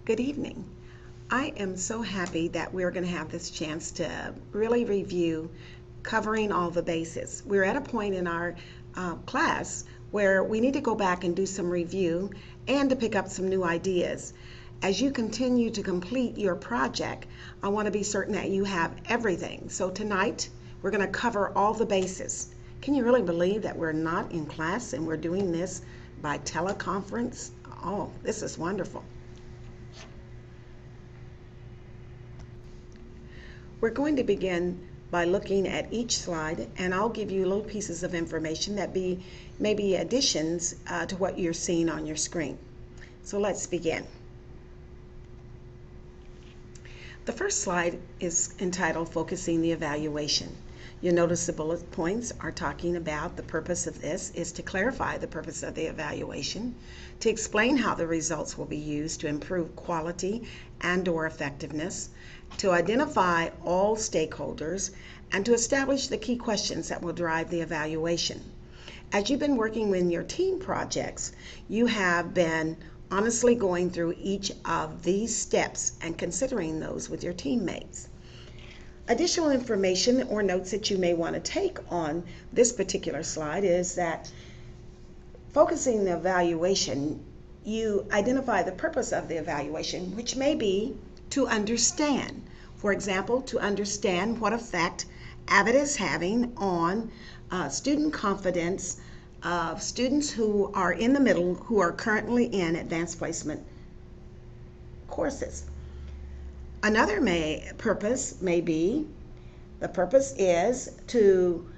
Good evening. I am so happy that we're going to have this chance to really review covering all the bases. We're at a point in our class where we need to go back and do some review and to pick up some new ideas. As you continue to complete your project, I want to be certain that you have everything. So tonight, we're going to cover all the bases. Can you really believe that we're not in class and we're doing this by teleconference? Oh, this is wonderful. We're going to begin by looking at each slide, and I'll give you little pieces of information that may be additions to what you're seeing on your screen. So let's begin. The first slide is entitled Focusing the Evaluation. You'll notice the bullet points are talking about the purpose of this is to clarify the purpose of the evaluation, to explain how the results will be used to improve quality and/or effectiveness, to identify all stakeholders, and to establish the key questions that will drive the evaluation. As you've been working with your team projects, you have been honestly going through each of these steps and considering those with your teammates. Additional information or notes that you may want to take on this particular slide is that focusing the evaluation, you identify the purpose of the evaluation, which may be to understand. For example, to understand what effect Avid is having on student confidence of students who are in the middle who are currently in advanced placement courses. Another purpose may be, the purpose is to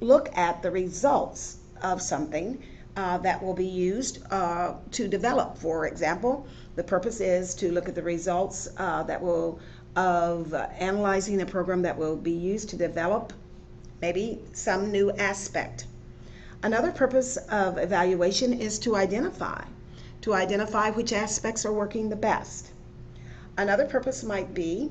look at the results of something that will be used to develop. For example, the purpose is to look at the results of analyzing a program that will be used to develop maybe some new aspect. Another purpose of evaluation is to identify which aspects are working the best. Another purpose might be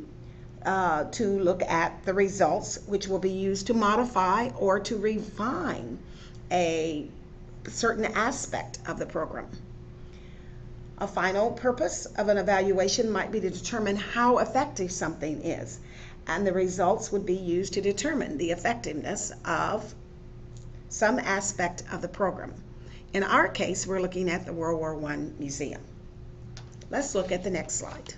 to look at the results, which will be used to modify or to refine a certain aspect of the program. A final purpose of an evaluation might be to determine how effective something is, and the results would be used to determine the effectiveness of some aspect of the program. In our case, we're looking at the World War I Museum. Let's look at the next slide.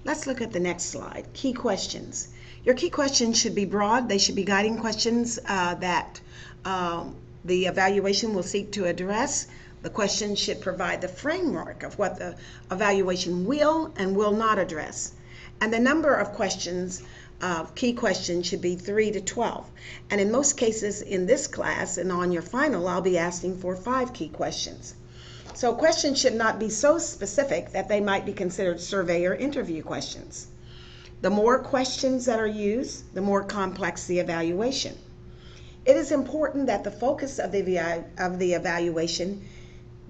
Let's look at the next slide, key questions. Your key questions should be broad. They should be guiding questions that the evaluation will seek to address. The questions should provide the framework of what the evaluation will and will not address. And the number of questions, key questions, should be 3 to 12. And in most cases in this class and on your final, I'll be asking for 5 key questions. So questions should not be so specific that they might be considered survey or interview questions. The more questions that are used, the more complex the evaluation. It is important that the focus of the evaluation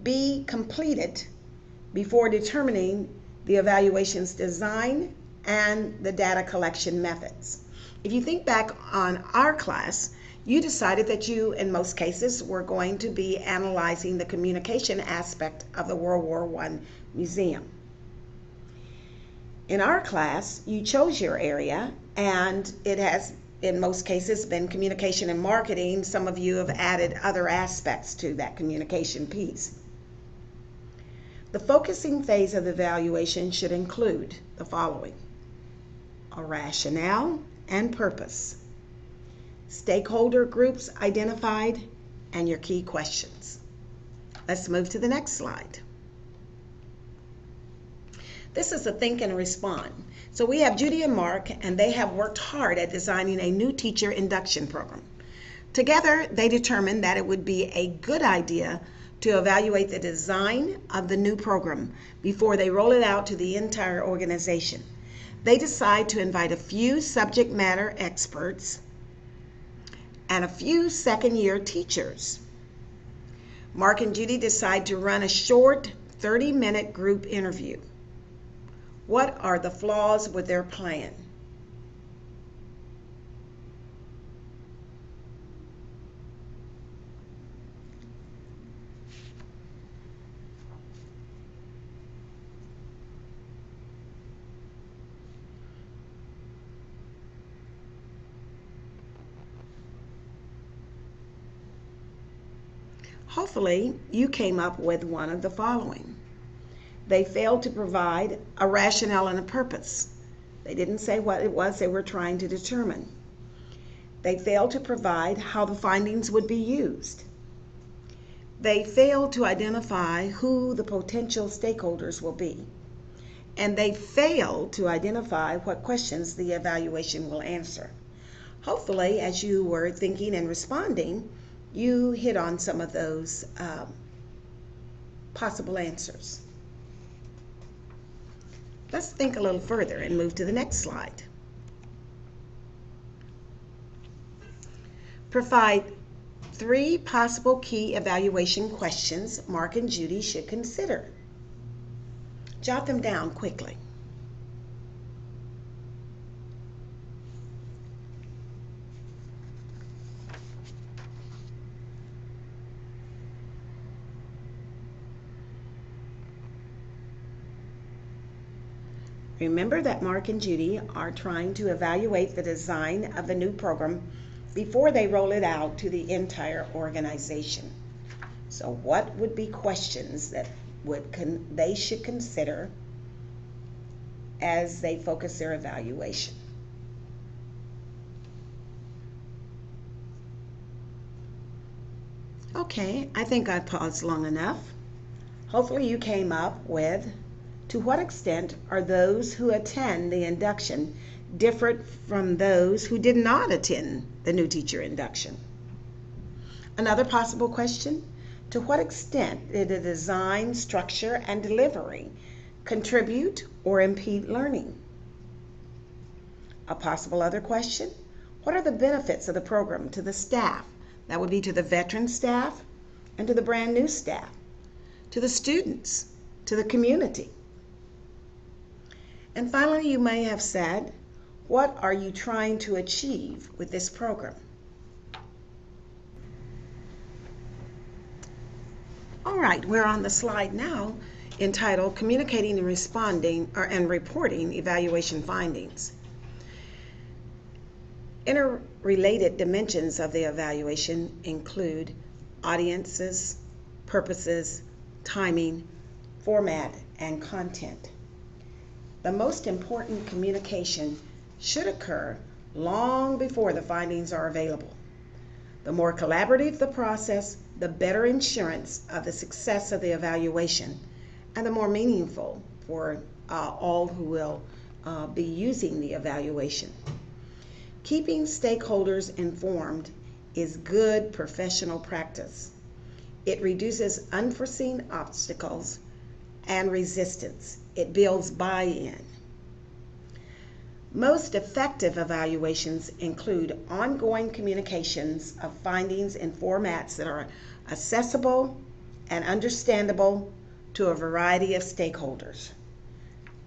be completed before determining the evaluation's design and the data collection methods. If you think back on our class, you decided that you, in most cases, were going to be analyzing the communication aspect of the World War I Museum. In our class, you chose your area, and it has, in most cases, been communication and marketing. Some of you have added other aspects to that communication piece. The focusing phase of the evaluation should include the following: a rationale and purpose, stakeholder groups identified, and your key questions. Let's move to the next slide. This is a think and respond. So we have Judy and Mark, and they have worked hard at designing a new teacher induction program. Together, they determined that it would be a good idea to evaluate the design of the new program before they roll it out to the entire organization. They decide to invite a few subject matter experts and a few second-year teachers. Mark and Judy decide to run a short 30-minute group interview. What are the flaws with their plan? Hopefully, you came up with one of the following. They failed to provide a rationale and a purpose. They didn't say what it was they were trying to determine. They failed to provide how the findings would be used. They failed to identify who the potential stakeholders will be. And they failed to identify what questions the evaluation will answer. Hopefully, as you were thinking and responding, you hit on some of those possible answers. Let's think a little further and move to the next slide. Provide 3 possible key evaluation questions Mark and Judy should consider. Jot them down quickly. Remember that Mark and Judy are trying to evaluate the design of the new program before they roll it out to the entire organization. So what would be questions that they should consider as they focus their evaluation? Okay, I think I paused long enough. Hopefully you came up with, to what extent are those who attend the induction different from those who did not attend the new teacher induction? Another possible question, to what extent did the design, structure, and delivery contribute or impede learning? A possible other question, what are the benefits of the program to the staff? That would be to the veteran staff and to the brand new staff, to the students, to the community. And finally, you may have said, what are you trying to achieve with this program? All right, we're on the slide now entitled Communicating and Responding and Reporting Evaluation Findings. Interrelated dimensions of the evaluation include audiences, purposes, timing, format, and content. The most important communication should occur long before the findings are available. The more collaborative the process, the better insurance of the success of the evaluation, and the more meaningful for all who will be using the evaluation. Keeping stakeholders informed is good professional practice. It reduces unforeseen obstacles and resistance. It builds buy-in. Most effective evaluations include ongoing communications of findings in formats that are accessible and understandable to a variety of stakeholders.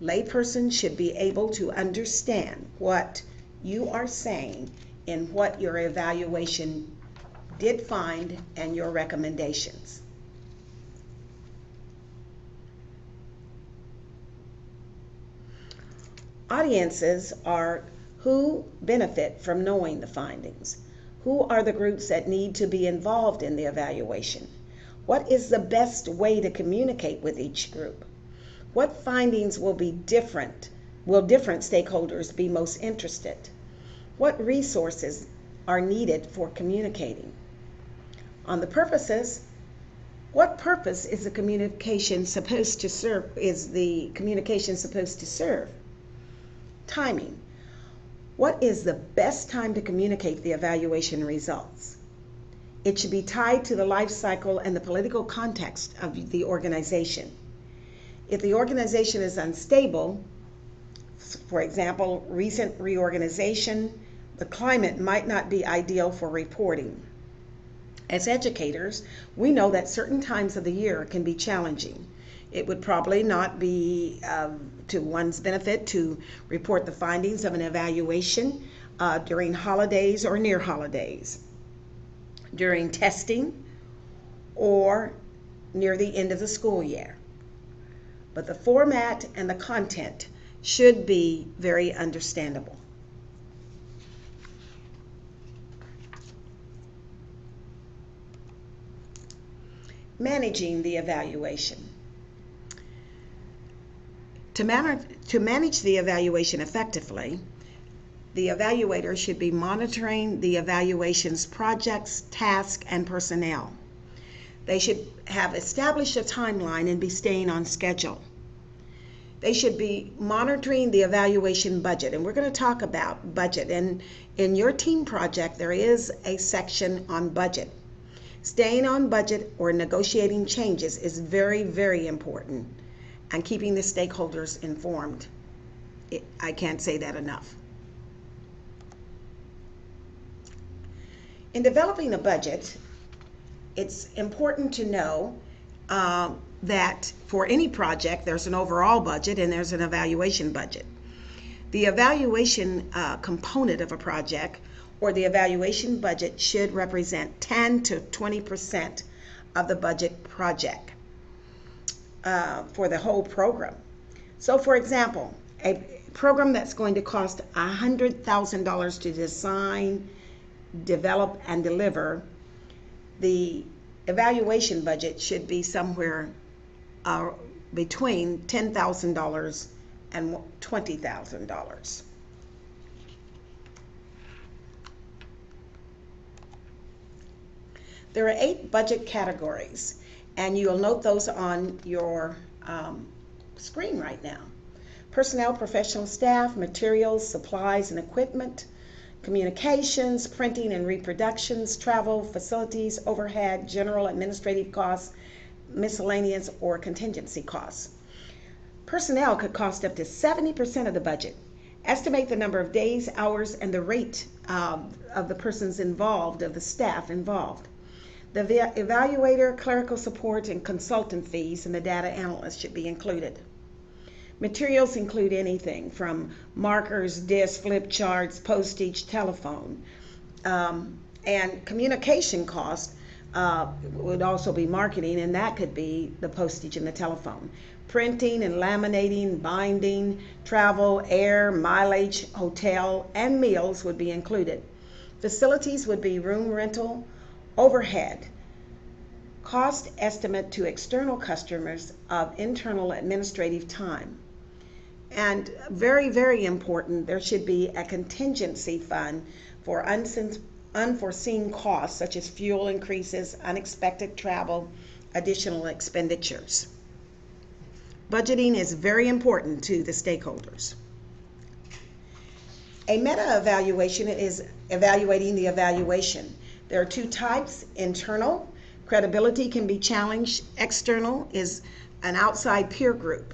Laypersons should be able to understand what you are saying in what your evaluation did find and your recommendations. Audiences are who benefit from knowing the findings. Who are the groups that need to be involved in the evaluation? What is the best way to communicate with each group? What findings will different stakeholders be most interested? What resources are needed for communicating? On the purposes, what purpose is the communication supposed to serve? Timing. What is the best time to communicate the evaluation results? It should be tied to the life cycle and the political context of the organization. If the organization is unstable, for example, recent reorganization, the climate might not be ideal for reporting. As educators, we know that certain times of the year can be challenging. It would probably not be to one's benefit to report the findings of an evaluation during holidays or near holidays, during testing, or near the end of the school year. But the format and the content should be very understandable. Managing the evaluation. To manage the evaluation effectively, the evaluator should be monitoring the evaluation's projects, tasks, and personnel. They should have established a timeline and be staying on schedule. They should be monitoring the evaluation budget, and we're going to talk about budget. And in your team project, there is a section on budget. Staying on budget or negotiating changes is very, very important, and keeping the stakeholders informed. I can't say that enough. In developing a budget, it's important to know that for any project, there's an overall budget and there's an evaluation budget. The evaluation component of a project or the evaluation budget should represent 10 to 20% of the budget project for the whole program. So for example, a program that's going to cost $100,000 to design, develop, and deliver, the evaluation budget should be somewhere between $10,000 and $20,000. There are 8 budget categories, and you'll note those on your screen right now. Personnel, professional staff, materials, supplies and equipment, communications, printing and reproductions, travel, facilities, overhead, general administrative costs, miscellaneous or contingency costs. Personnel could cost up to 70% of the budget. Estimate the number of days, hours, and the rate of the persons involved, of the staff involved. The evaluator, clerical support, and consultant fees and the data analyst should be included. Materials include anything from markers, discs, flip charts, postage, telephone. And communication cost would also be marketing, and that could be the postage and the telephone. Printing and laminating, binding, travel, air, mileage, hotel, and meals would be included. Facilities would be room rental, overhead, cost estimate to external customers of internal administrative time. And very, very important, there should be a contingency fund for unforeseen costs such as fuel increases, unexpected travel, additional expenditures. Budgeting is very important to the stakeholders. A meta-evaluation is evaluating the evaluation. There are 2 types: internal, credibility can be challenged. External is an outside peer group.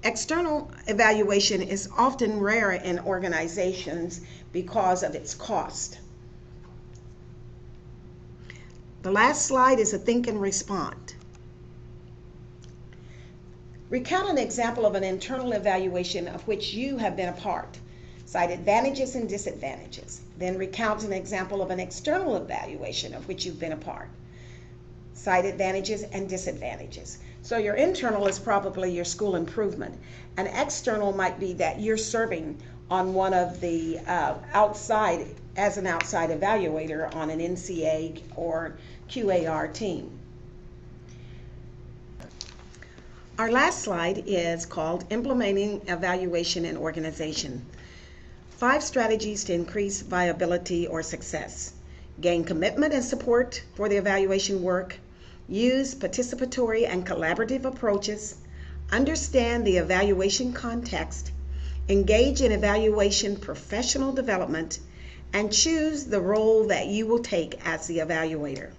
External evaluation is often rare in organizations because of its cost. The last slide is a think and respond. Recount an example of an internal evaluation of which you have been a part. Cite advantages and disadvantages. Then recount an example of an external evaluation of which you've been a part. Cite advantages and disadvantages. So your internal is probably your school improvement. An external might be that you're serving on one of the outside, as an outside evaluator on an NCA or QAR team. Our last slide is called Implementing Evaluation in Organization. 5 strategies to increase viability or success. Gain commitment and support for the evaluation work. Use participatory and collaborative approaches. Understand the evaluation context. Engage in evaluation professional development. And choose the role that you will take as the evaluator.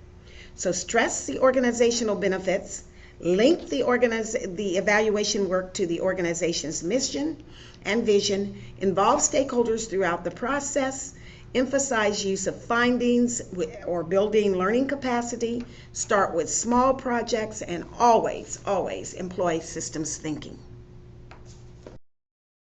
So stress the organizational benefits. Link the evaluation work to the organization's mission and vision. Involve stakeholders throughout the process. Emphasize use of findings or building learning capacity. Start with small projects and always employ systems thinking.